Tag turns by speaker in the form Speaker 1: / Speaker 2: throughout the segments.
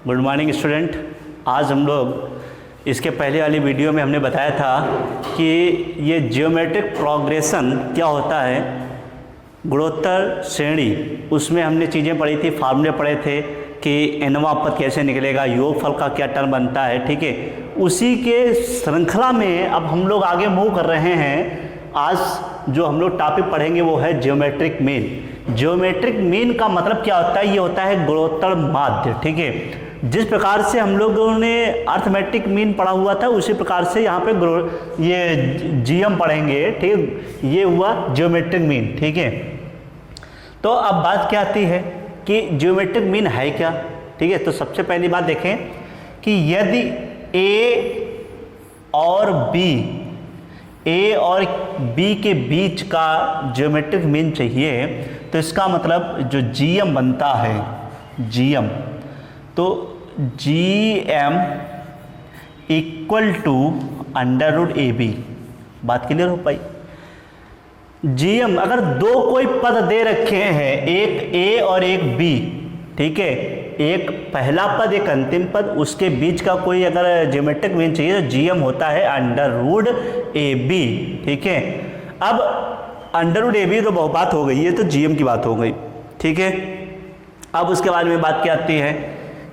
Speaker 1: Good morning student. आज हम लोग इसके पहले वाली वीडियो में हमने बताया था कि ये जियोमेट्रिक प्रोग्रेशन क्या होता है, गुणोत्तर श्रेणी, उसमें हमने चीज़ें पढ़ी थी, फार्मूले पढ़े थे कि nवां पद कैसे निकलेगा, योगफल का क्या टर्म बनता है, ठीक है। उसी के श्रृंखला में अब हम लोग आगे मूव कर रहे हैं। आज जो हम लोग टॉपिक पढ़ेंगे वो है जियोमेट्रिक मीन। जियोमेट्रिक मीन का मतलब क्या होता है? ये होता है गुणोत्तर माध्य, ठीक है। जिस प्रकार से हम लोगों ने अर्थमेटिक मीन पढ़ा हुआ था उसी प्रकार से यहाँ पे ये जीएम पढ़ेंगे, ठीक। ये हुआ जियोमेट्रिक मीन, ठीक है। तो अब बात क्या आती है कि जियोमेट्रिक मीन है क्या, ठीक है। तो सबसे पहली बात देखें कि यदि ए और बी के बीच का जियोमेट्रिक मीन चाहिए तो इसका मतलब जो जीएम बनता है, जीएम, तो GM equal to under root A B. बात क्लियर हो पाई? जीएम अगर दो कोई पद दे रखे हैं, एक ए और एक बी, ठीक है, एक पहला पद एक अंतिम पद, उसके बीच का कोई अगर जियोमेट्रिक मीन चाहिए तो जीएम होता है अंडर रूट ए बी, ठीक है। अब अंडर रूट ए बी तो बहुत बात हो गई, ये तो जीएम की बात हो गई, ठीक है। अब उसके बाद में बात क्या आती है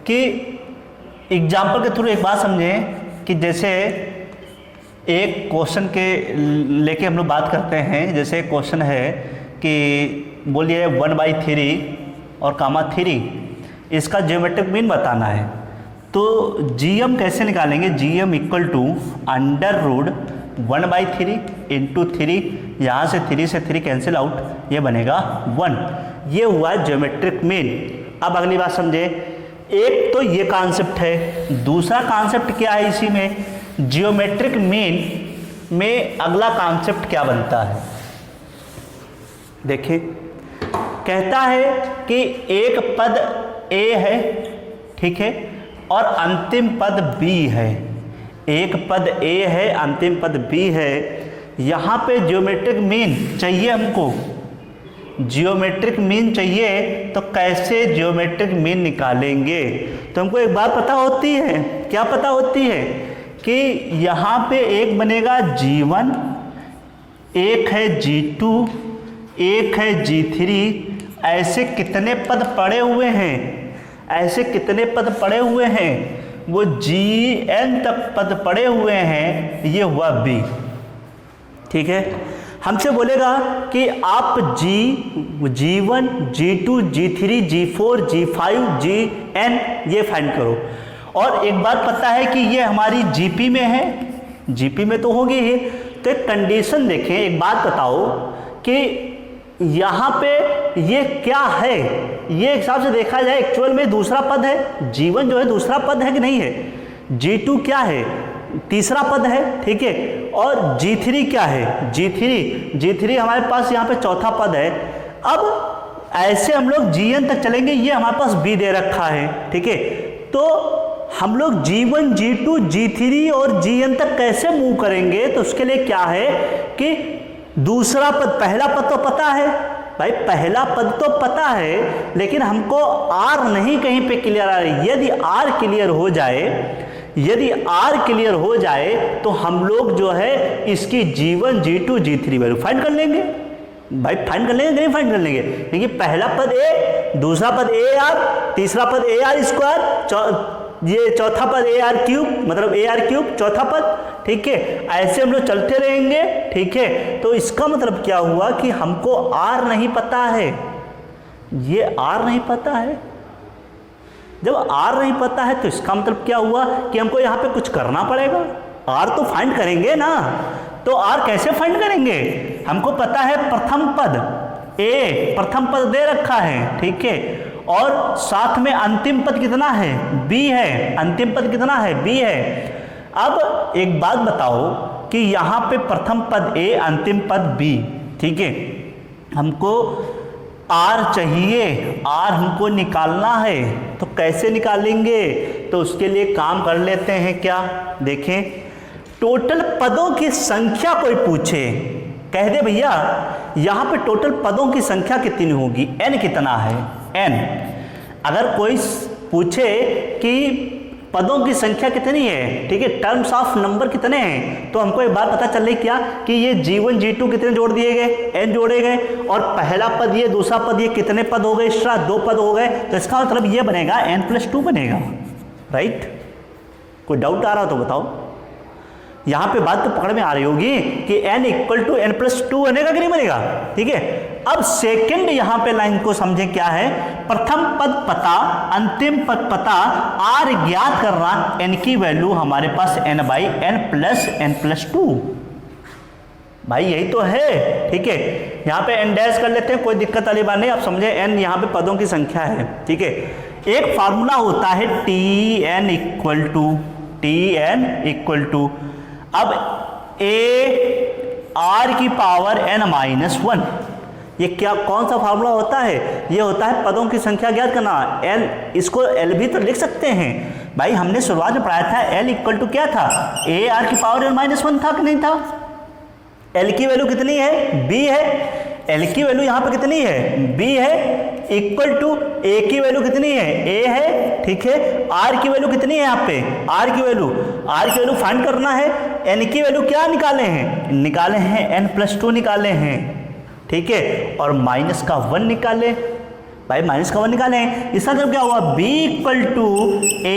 Speaker 1: कि एग्जाम्पल के थ्रू एक बात समझें कि जैसे एक क्वेश्चन के लेके हम लोग बात करते हैं। जैसे क्वेश्चन है कि बोलिए 1/3 और कामा 3, इसका जियोमेट्रिक मीन बताना है। तो जीएम कैसे निकालेंगे? GM equal to under root 1/3 into 3, यहाँ से 3 से 3 कैंसिल आउट, ये बनेगा 1। ये हुआ जियोमेट्रिक मीन। अब अगली बात समझे, एक तो ये कॉन्सेप्ट है, दूसरा कॉन्सेप्ट क्या है इसी में, जियोमेट्रिक मीन में अगला कॉन्सेप्ट क्या बनता है। देखिए, कहता है कि एक पद ए है, ठीक है, और अंतिम पद बी है। एक पद ए है, अंतिम पद बी है। यहाँ पे जियोमेट्रिक मीन चाहिए हमको, जियोमेट्रिक मीन चाहिए, तो कैसे जियोमेट्रिक मीन निकालेंगे? तो हमको एक बात पता होती है, क्या पता होती है कि यहाँ पे एक बनेगा G1, एक है G2, एक है G3। ऐसे कितने पद पड़े हुए हैं, ऐसे कितने पद पड़े हुए हैं, वो Gn तक पद पड़े हुए हैं। ये हुआ B, ठीक है। हमसे बोलेगा कि आप G1, G2, G3, G4, G5, Gn ये फाइंड करो। और एक बात पता है कि ये हमारी जीपी में है, जीपी में तो होगी ही। तो एक कंडीशन देखें, एक बात बताओ कि यहाँ पे ये क्या है, ये हिसाब से देखा जाए एक्चुअल में दूसरा पद है। G1 जो है दूसरा पद है कि नहीं है? G2 क्या है? तीसरा पद है, ठीक है। और G3 क्या है? G3 हमारे पास यहाँ पे चौथा पद है। अब ऐसे हम लोग Gn तक चलेंगे, ये हमारे पास B दे रखा है, ठीक है। तो हम लोग G1, G2, G3 और Gn तक कैसे मूव करेंगे? तो उसके लिए क्या है कि दूसरा पद, पहला पद तो पता है भाई, पहला पद तो पता है, लेकिन हमको R नहीं कहीं पे क्लियर आ रही। यदि R क्लियर हो जाए, यदि R क्लियर हो जाए तो हम लोग जो है इसकी G1, G2, G3 value find कर लेंगे भाई। फाइंड कर लेंगे, नहीं फाइंड कर लेंगे, क्योंकि पहला पद A, दूसरा पद AR, तीसरा पद AR स्क्वायर, ये चौथा पद AR क्यूब, मतलब AR क्यूब चौथा पद, ठीक है। ऐसे हम लोग चलते रहेंगे, ठीक है। तो इसका मतलब क्या हुआ कि हमको R नहीं पता है, ये R नहीं पता है। जब R नहीं पता है तो इसका मतलब क्या हुआ कि हमको यहाँ पे कुछ करना पड़ेगा। R तो फाइंड करेंगे ना, तो R कैसे फाइंड करेंगे? हमको पता है प्रथम पद A, प्रथम पद दे रखा है, ठीक है, और साथ में अंतिम पद कितना है? B है। अंतिम पद कितना है? B है। अब एक बात बताओ कि यहाँ पे प्रथम पद A, अंतिम पद B, ठीक है। हमको R चाहिए, R हमको निकालना है, तो कैसे निकालेंगे? तो उसके लिए काम कर लेते हैं क्या? देखें, टोटल पदों की संख्या कोई पूछे, कह दे भैया यहाँ पे टोटल पदों की संख्या कितनी होगी, n कितना है, n। अगर कोई पूछे कि पदों की संख्या कितनी है, ठीक है, टर्म्स ऑफ नंबर कितने हैं, तो हमको एक बात पता चल रही क्या कि ये G1 G2 कितने जोड़ दिए गए, n जोड़े गए, और पहला पद ये, दूसरा पद ये, कितने पद हो गए एक्स्ट्रा, 2 पद हो गए, तो इसका मतलब ये बनेगा n+2 बनेगा, राइट। कोई डाउट आ रहा हो तो बताओ। यहाँ पे बात तो पकड़ में आ रही होगी कि n = n+2 बनेगा कि नहीं बनेगा, ठीक है। अब सेकंड यहाँ पे लाइन को समझे क्या है, प्रथम पद पता, अंतिम पद पता, r ज्ञात करना, n की वैल्यू हमारे पास n/n+n+2, भाई यही तो है, ठीक है। यहाँ पे n डैश कर लेते हैं, कोई दिक्कत वाली बात नहीं, आप समझे n यहाँ पे पदों की संख्या है, ठीक है। एक फार्मूला होता है Tn = अब a r की पावर n-1, ये क्या कौन सा फार्मूला होता है, ये होता है पदों की संख्या ज्ञात करना, l, इसको l भी तो लिख सकते हैं भाई, हमने शुरुआत में पढ़ाया था l = क्या था, a r की पावर n-1 था कि नहीं था। l की वैल्यू कितनी है, b है, l की वैल्यू यहाँ पे कितनी है, b है, इक्वल टू a की वैल्यू कितनी है, a है, ठीक है। r की वैल्यू कितनी है, यहाँ पे r की वैल्यू फाइंड करना है, n की वैल्यू क्या निकाले हैं n+2 निकाले हैं, ठीक है, और माइनस का 1 निकाले, भाई माइनस का 1 निकाले हैं, इसका मतलब क्या हुआ, b = a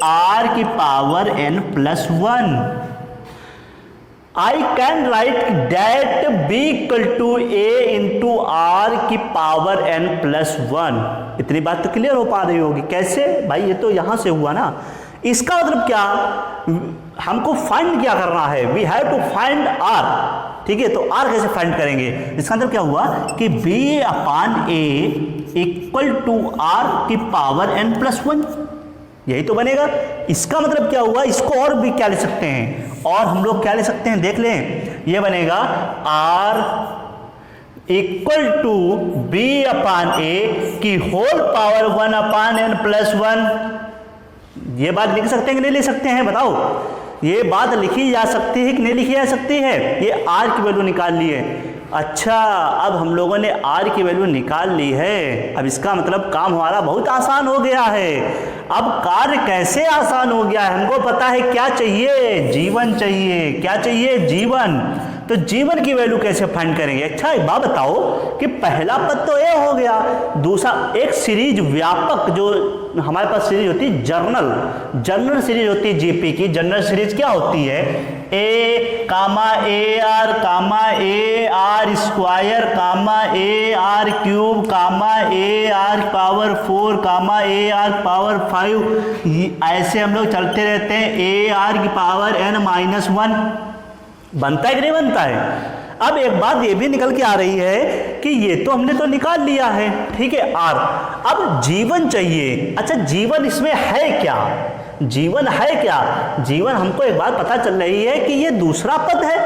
Speaker 1: r की power n+1। I can write that b = a × r की पावर n+1। इतनी बात तो क्लियर हो पा रही होगी, कैसे भाई, ये तो यहाँ से हुआ ना, इसका मतलब क्या, हमको फाइंड क्या करना है, we have to find r, ठीक है। तो r कैसे फाइंड करेंगे, इसका मतलब क्या हुआ कि b/a = r की पावर n+1, यही तो बनेगा। इसका मतलब क्या हुआ, इसको और भी क्या ले सकते हैं, और हम लोग क्या ले सकते हैं, देख लें, ये बनेगा r = b/a की होल पावर 1/n+1। ये बात लिख सकते हैं कि नहीं लिख सकते हैं, बताओ, ये बात लिखी जा सकती है कि नहीं लिखी जा सकती है। ये r की वैल्यू निकाल ली है, अच्छा, अब हम लोगों ने r की वैल्यू निकाल ली है, अब इसका मतलब काम हमारा बहुत आसान हो गया है। अब कार्य कैसे आसान हो गया है, हमको पता है क्या चाहिए, जीवन चाहिए, क्या चाहिए, जीवन। तो जीवन की वैल्यू कैसे फाइंड करेंगे, अच्छा एक बात बताओ कि पहला पद तो ए हो गया, दूसरा एक सीरीज व्यापक जो हमारे पास सीरीज होती है, जनरल सीरीज होती है जीपी की, जनरल सीरीज क्या होती है, a, AR, AR² AR³ AR power 4 AR power 5, ऐसे हम लोग चलते रहते हैं, AR की पावर n-1 बनता है कि नहीं बनता है। अब एक बात ये भी निकल के आ रही है कि ये तो हमने तो निकाल लिया है, ठीक है, r, अब जीवन चाहिए। अच्छा जीवन इसमें है क्या, जीवन है क्या, जीवन हमको एक बात पता चल रही है कि ये दूसरा पद है,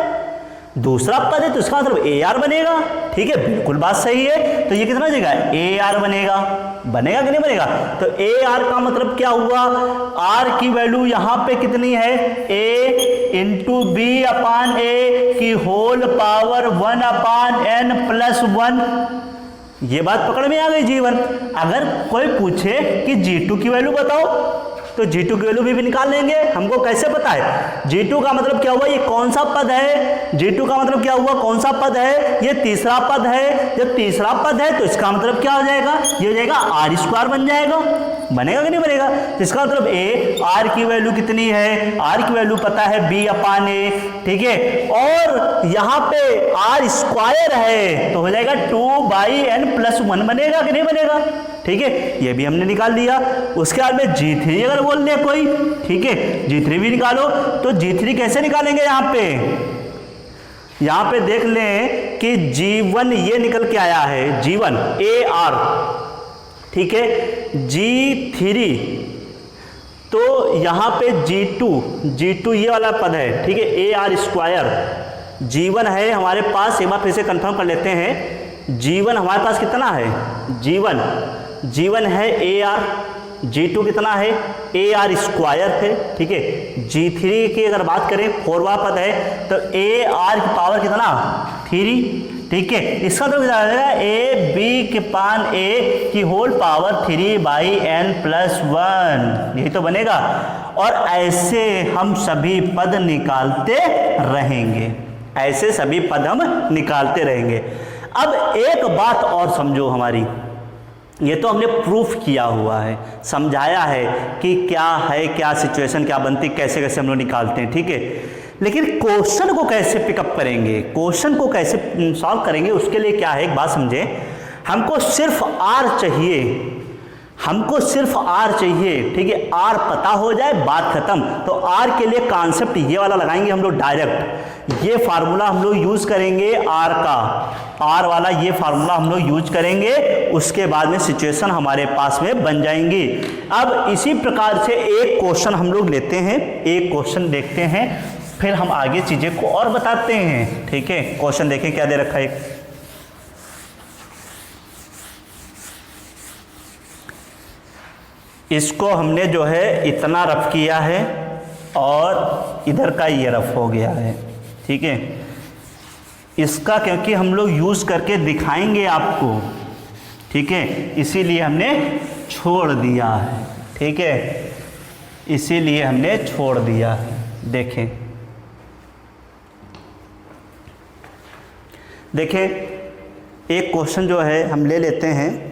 Speaker 1: दूसरा पद है तो इसका मतलब AR बनेगा, ठीक है, बिल्कुल बात सही है। तो ये कितना बनेगा, AR बनेगा, बनेगा कि नहीं बनेगा। तो AR का मतलब क्या हुआ, R की वैल्यू यहाँ पे कितनी है, A × B/A की होल पावर 1/n+1। ये बात पकड़ में आ गई जीवन। अगर कोई पूछे कि G2 की वैल्यू बताओ तो G2 की वैल्यू भी निकाल लेंगे। हमको कैसे पता है, G2 का मतलब क्या हुआ, ये कौन सा पद है, G2 का मतलब क्या हुआ, कौन सा पद है, ये तीसरा पद है। जब तीसरा पद है तो इसका मतलब क्या हो जाएगा, ये हो जाएगा R² बन जाएगा, बनेगा कि नहीं बनेगा। तो इसका मतलब R की वैल्यू कितनी है, R की वैल्यू पता है B/A, ठीक है, और यहाँ पे R² है तो हो जाएगा 2/n+1 बनेगा कि नहीं बनेगा, ठीक है, ये भी हमने निकाल लिया। उसके बाद में G3 अगर बोल ले कोई, ठीक है, G3 भी निकालो। तो G3 कैसे निकालेंगे, यहाँ पे देख लें कि G1 ये निकल के आया है, G1 AR, ठीक है, G3 तो यहाँ पे G2 ये वाला पद है, ठीक है, AR²। G1 है हमारे पास, एक बार फिर से कंफर्म कर लेते हैं, G1 हमारे पास कितना है, G1 है AR, G2 कितना है, AR² है, ठीक है। G3 की अगर बात करें 4वां पद है तो AR की पावर कितना, 3, ठीक है। इसका तो ए बी के पान ए की होल पावर 3/n+1, यही तो बनेगा। और ऐसे हम सभी पद निकालते रहेंगे, ऐसे सभी पद हम निकालते रहेंगे। अब एक बात और समझो हमारी, ये तो हमने प्रूफ किया हुआ है, समझाया है कि क्या है, क्या सिचुएशन क्या बनती, कैसे कैसे हम लोग निकालते हैं, ठीक है। लेकिन क्वेश्चन को कैसे पिकअप करेंगे, क्वेश्चन को कैसे सॉल्व करेंगे, उसके लिए क्या है, एक बात समझें। हमको सिर्फ आर चाहिए, हमको सिर्फ आर चाहिए, ठीक है। आर पता हो जाए, बात खत्म। तो आर के लिए कॉन्सेप्ट ये वाला लगाएंगे हम लोग डायरेक्ट, ये फार्मूला हम लोग यूज करेंगे आर का, आर वाला ये फार्मूला हम लोग यूज करेंगे। उसके बाद में सिचुएशन हमारे पास में बन जाएंगी। अब इसी प्रकार से एक क्वेश्चन हम लोग लेते हैं, एक क्वेश्चन देखते हैं, फिर हम आगे चीजें को और बताते हैं, ठीक है। क्वेश्चन देखें क्या दे रखा है। इसको हमने जो है इतना रफ किया है और इधर का ये रफ हो गया है, ठीक है। इसका क्योंकि हम लोग यूज करके दिखाएंगे आपको, ठीक है, इसीलिए हमने छोड़ दिया है, ठीक है, इसीलिए हमने छोड़ दिया है। देखें देखें एक क्वेश्चन जो है हम ले लेते हैं।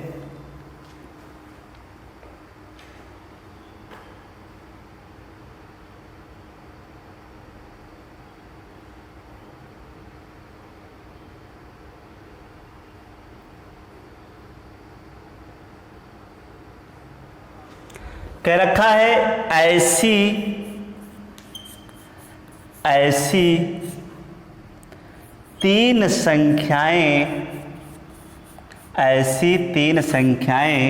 Speaker 1: कह रखा है ऐसी तीन संख्याएं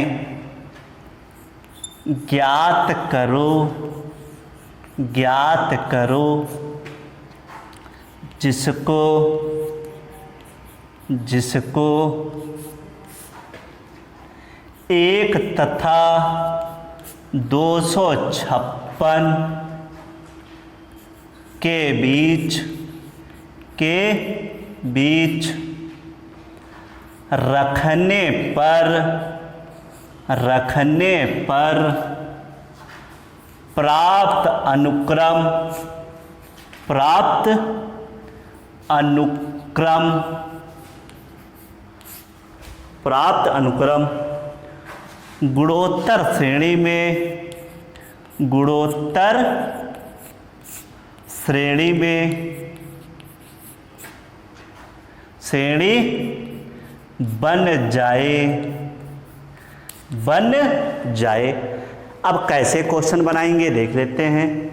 Speaker 1: ज्ञात करो जिसको एक तथा 256 के बीच रखने पर प्राप्त अनुक्रम गुणोत्तर श्रेणी बन जाए। अब कैसे क्वेश्चन बनाएंगे देख लेते हैं।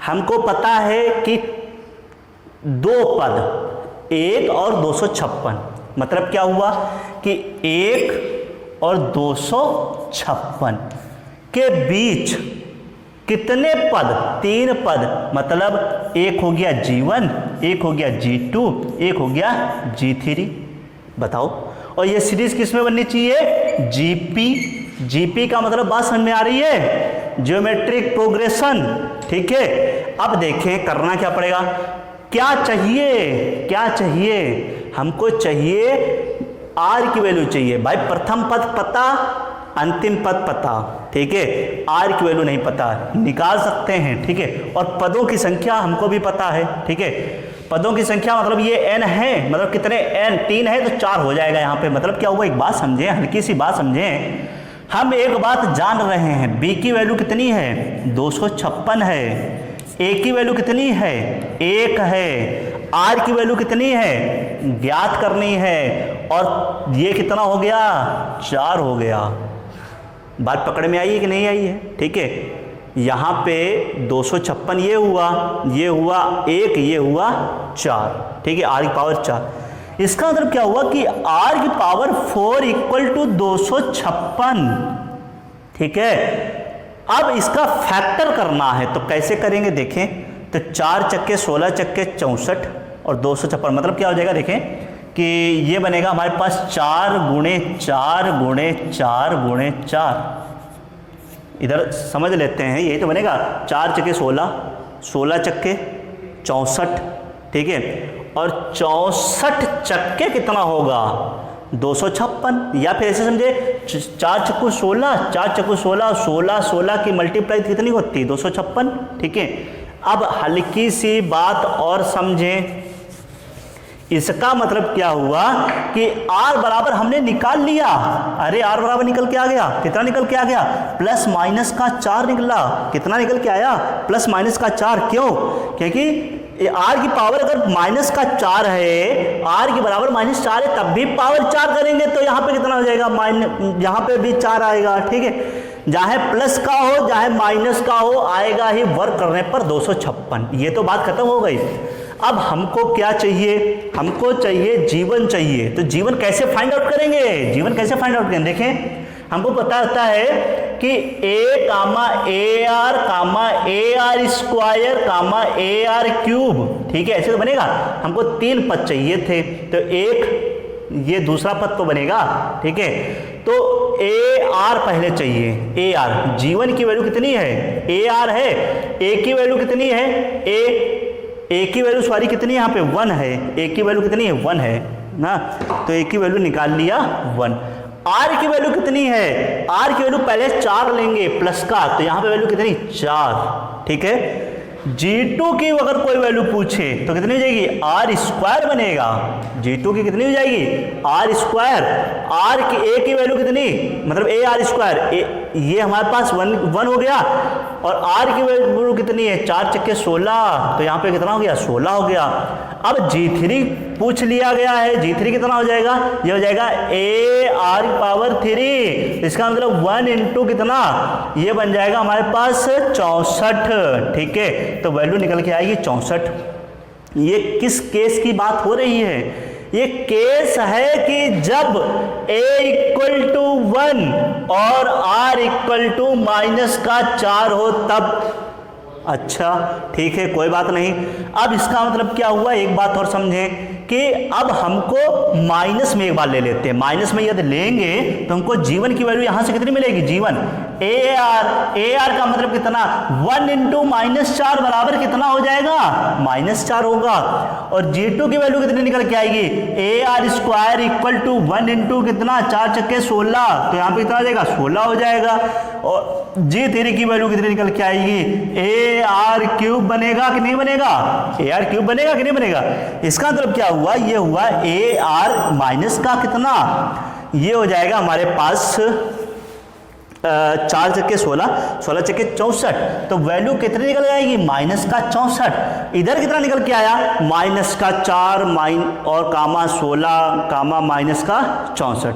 Speaker 1: हमको पता है कि दो पद 1 और 256, मतलब क्या हुआ कि 1 और 256 के बीच कितने पद, 3 पद, मतलब एक हो गया G1, एक हो गया G2, एक हो गया G3, बताओ। और ये सीरीज किस में बननी चाहिए, जीपी का मतलब बात समझ में आ रही है, ज्योमेट्रिक प्रोग्रेशन, ठीक है। अब देखें करना क्या पड़ेगा, क्या चाहिए, हमको चाहिए आर की वैल्यू चाहिए भाई। प्रथम पद पता, अंतिम पद पता, ठीक है। आर की वैल्यू नहीं पता, निकाल सकते हैं, ठीक है। और पदों की संख्या हमको भी पता है, ठीक है। पदों की संख्या मतलब ये n है, मतलब कितने n, 3 है तो 4 हो जाएगा यहाँ पे। मतलब क्या हुआ, एक बात समझें, हल्की सी बात समझें। हम एक बात जान रहे हैं, b की वैल्यू कितनी है, 256 है। a की वैल्यू कितनी है, 1 है। r की वैल्यू कितनी है, ज्ञात करनी है। और ये कितना हो गया, 4 हो गया। बात पकड़ में आई है कि नहीं आई है, ठीक है। यहाँ पे 256 ये हुआ 1, ये हुआ 4, ठीक है, r की पावर 4। इसका मतलब क्या हुआ कि r की पावर 4 = 256, ठीक है। अब इसका फैक्टर करना है तो कैसे करेंगे देखें। तो 4 चक्के 16 चक्के 64 और 256, मतलब क्या हो जाएगा देखें कि ये बनेगा हमारे पास 4 गुणे 4 गुणे 4 गुणे 4। इधर समझ लेते हैं, यही तो बनेगा 4 चक्के 16, 16 चक्के 64, ठीक है। और 64 चक्के कितना होगा 256। या फिर ऐसे समझे 4 चक्कू 16, 4 चक्कू 16, 16 16 की मल्टीप्लाई कितनी होती है 256। ठीक है, अब हल्की सी बात और समझें, इसका मतलब क्या हुआ कि r बराबर हमने निकाल लिया। अरे r बराबर निकल के आ गया, कितना निकल के आ गया प्लस माइनस का 4 निकला। कितना निकल के आया प्लस माइनस का 4। क्यों? क्योंकि r की पावर अगर माइनस का 4 है, r के बराबर माइनस 4 है, तब भी पावर 4 करेंगे तो यहाँ पे कितना हो जाएगा यहाँ पे भी 4 आएगा। ठीक है, चाहे प्लस का हो चाहे माइनस का हो आएगा ही वर्क करने पर 256। ये तो बात खत्म हो गई। अब हमको क्या चाहिए, हमको चाहिए जीवन चाहिए। तो जीवन कैसे फाइंड आउट करेंगे, जीवन कैसे फाइंड आउट करेंगे? देखें, हमको पता होता है कि a comma A R square comma A R cube. ठीक है, ऐसे तो बनेगा। हमको 3 पद चाहिए थे, तो एक ये दूसरा पद तो बनेगा। ठीक है, तो ए आर पहले चाहिए। ए आर जीवन की वैल्यू कितनी है, ए आर है। ए की वैल्यू कितनी है, ए की वैल्यू सॉरी कितनी है यहाँ पे 1 है। ए की वैल्यू कितनी है 1 है ना, तो ए की वैल्यू निकाल लिया 1। आर की वैल्यू कितनी है, आर की वैल्यू पहले 4 लेंगे प्लस का, तो यहाँ पे वैल्यू कितनी 4। ठीक है, G2 की अगर कोई वैल्यू पूछे तो कितनी हो जाएगी आर स्क्वायर बनेगा। G2 की कितनी हो जाएगी आर स्क्वायर। आर की ए की वैल्यू कितनी मतलब ए आर स्क्वायर, ये हमारे पास 1 हो गया। और आर की वैल्यू कितनी है 4 चक्के 16, तो यहाँ पे कितना हो गया 16 हो गया। अब G3 पूछ लिया गया है, G3 कितना हो जाएगा, ये हो जाएगा ए आर पावर 3। इसका मतलब 1 इंटू कितना, ये बन जाएगा हमारे पास 64। ठीक है, तो वैल्यू निकल के आएगी 64। ये किस केस की बात हो रही है, ये केस है कि जब a इक्वल टू 1 और r इक्वल टू माइनस का 4 हो तब। अच्छा ठीक है, कोई बात नहीं। अब इसका मतलब क्या हुआ, एक बात और समझें कि अब हमको माइनस में एक बार ले लेते हैं। माइनस में यदि लेंगे तो हमको जीवन की वैल्यू यहां से कितनी मिलेगी, जीवन ए आर का मतलब कितना 1 इंटू माइनस 4 बराबर कितना हो जाएगा -4 होगा। और G2 की वैल्यू कितनी निकल के आएगी A R square equal to 1 into कितना 4 चक्के 16, तो यहाँ पे कितना आ जाएगा 16 हो जाएगा। और G3 की वैल्यू कितनी निकल के आएगी ए आर क्यूब बनेगा कि नहीं बनेगा, ए आर क्यूब बनेगा कि नहीं बनेगा। इसका मतलब क्या हुआ, ये हुआ ए आर माइनस का कितना, ये हो जाएगा हमारे पास 4 चक्के 16, 16 चक्के 64, तो वैल्यू कितनी निकल जाएगी माइनस का 64। इधर कितना निकल के आया माइनस का 4 और कामा 16 कामा माइनस का 64।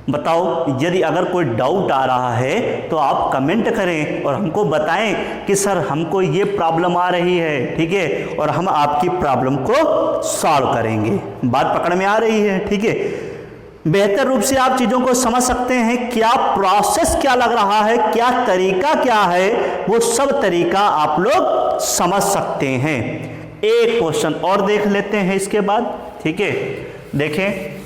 Speaker 1: बताओ, यदि अगर कोई डाउट आ रहा है तो आप कमेंट करें और हमको बताएं कि सर हमको ये प्रॉब्लम आ रही है। ठीक है, और हम आपकी प्रॉब्लम को सॉल्व करेंगे। बात पकड़ में आ रही है। ठीक है, बेहतर रूप से आप चीज़ों को समझ सकते हैं, क्या प्रोसेस क्या लग रहा है, क्या तरीका क्या है, वो सब तरीका आप लोग समझ सकते हैं। एक क्वेश्चन और देख लेते हैं इसके बाद। ठीक है, देखें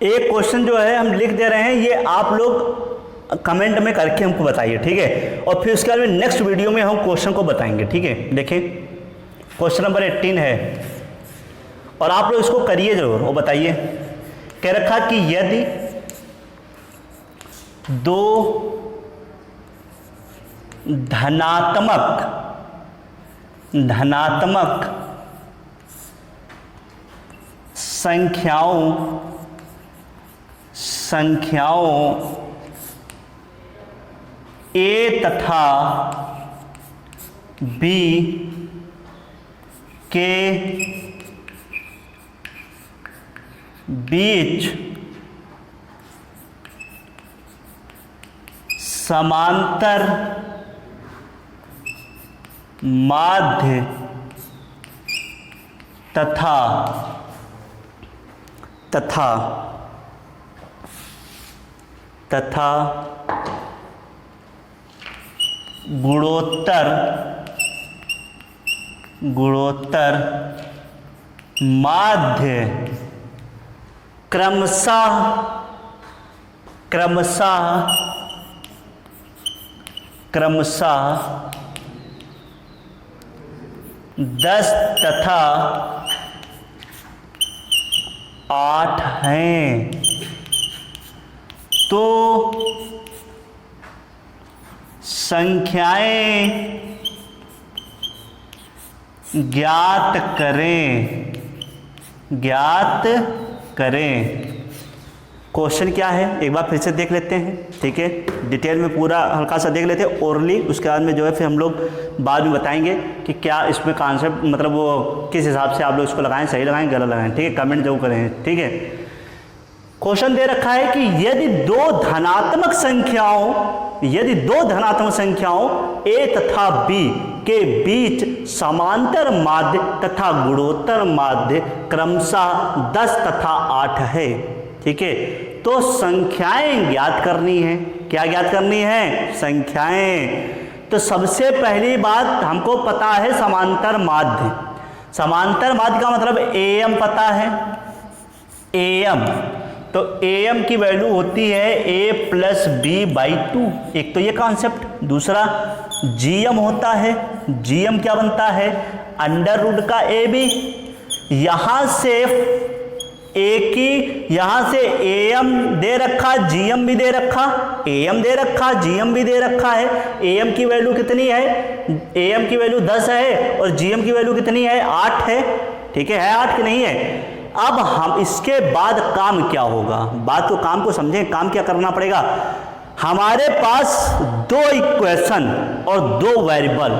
Speaker 1: एक क्वेश्चन जो है हम लिख दे रहे हैं, ये आप लोग कमेंट में करके हमको बताइए। ठीक है, और फिर उसके बाद में नेक्स्ट वीडियो में हम क्वेश्चन को बताएंगे। ठीक है, देखें क्वेश्चन नंबर 18 है और आप लोग इसको करिए जरूर और बताइए। कह रखा कि यदि 2 धनात्मक संख्याओं A तथा B के बीच समांतर माध्य तथा गुणोत्तर माध्य क्रमशः 10 तथा 8 हैं। तो संख्याएं ज्ञात करें। क्वेश्चन क्या है एक बार फिर से देख लेते हैं, ठीक है। डिटेल में पूरा हल्का सा देख लेते हैं ओरली, उसके बाद में जो है फिर हम लोग बाद में बताएंगे कि क्या इसमें कॉन्सेप्ट मतलब वो किस हिसाब से आप लोग इसको लगाएं, सही लगाएं गलत लगाएं, ठीक है। कमेंट जरूर करें, ठीक है। क्वेश्चन दे रखा है कि यदि दो धनात्मक संख्याओं a तथा b के बीच समांतर माध्य तथा गुणोत्तर माध्य क्रमशः 10 तथा 8 है, ठीक है। तो संख्याएं ज्ञात करनी है। क्या ज्ञात करनी है? संख्याएं। तो सबसे पहली बात हमको पता है समांतर माध्य। समांतर माध्य का मतलब am पता है, am। तो am की वैल्यू होती है a प्लस बी बाई 2, एक तो ये कॉन्सेप्ट। दूसरा gm होता है, gm क्या बनता है? अंडर रूट का ab। यहां से am दे रखा, gm भी दे रखा, am दे रखा, gm भी दे रखा है। am की वैल्यू कितनी है? am की वैल्यू 10 है और gm की वैल्यू कितनी है? 8 है, ठीक है 8 की नहीं है। अब हम इसके बाद काम क्या होगा, काम को समझें। काम क्या करना पड़ेगा? हमारे पास 2 इक्वेशन और 2 वेरिएबल,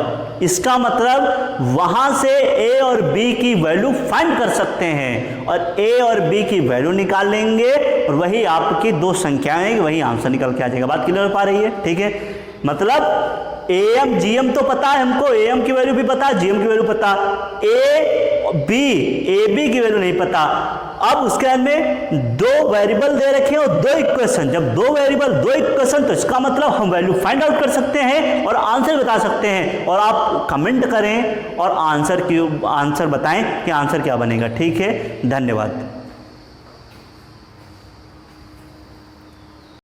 Speaker 1: इसका मतलब वहां से a और b की वैल्यू फाइंड कर सकते हैं और a और b की वैल्यू निकाल लेंगे और वही आपकी 2 संख्याएं हैं, वही आंसर निकल के आ जाएगा। बात क्लियर हो पा रही है, ठीक है। मतलब am gm तो पता है हमको, am की वैल्यू भी पता, gm की वैल्यू पता, ab की वैल्यू नहीं पता। अब उसके बाद में 2 वेरिएबल दे रखे और 2 इक्वेशन। जब 2 वेरिएबल 2 इक्वेशन, तो इसका मतलब हम वैल्यू फाइंड आउट कर सकते हैं और आंसर बता सकते हैं। और आप कमेंट करें और आंसर बताएं कि आंसर क्या बनेगा, ठीक है। धन्यवाद।